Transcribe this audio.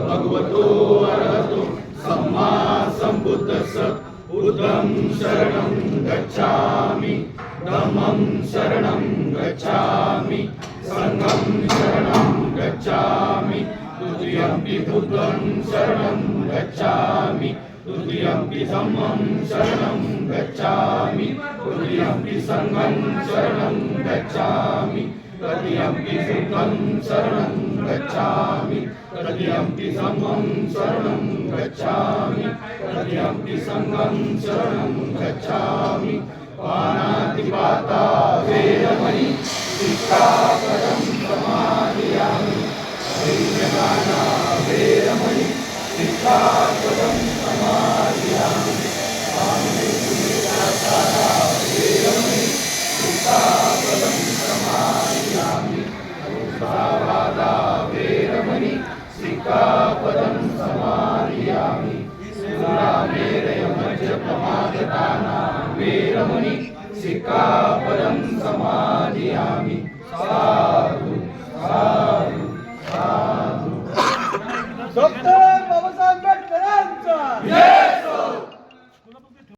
भगवतो अरहतो सम्मा संबुद्धस्स बुद्धं शरणं गच्छामि धम्मं शरणं गच्छामि संघं शरणं गच्छामि तुतीयंपि बुद्धं शरणं गच्छामि तुतीयंपि धम्मं शरणं गच्छामि तुतीयंपि संघं शरणं गच्छामि तदीयंपि बुद्धं शरणं गच्छामि तदीयंपि धम्मं शरणं गच्छामि तदीयंपि संघं शरणं गच्छामि पाणातिपाता वेरमणि सिक्खापदं समादयामि वैद्यदाना वेरमणि सिक्खापदं समादयामि पाणिनिपाता वेरमणि सिक्खापदं समादयामि मुसावादा वेरमणि सिक्खापदं समादयामि सुरामेरय मज्जपमाददाना वेरमणि सिक्खापदं समादयामि साधु साधु साधु।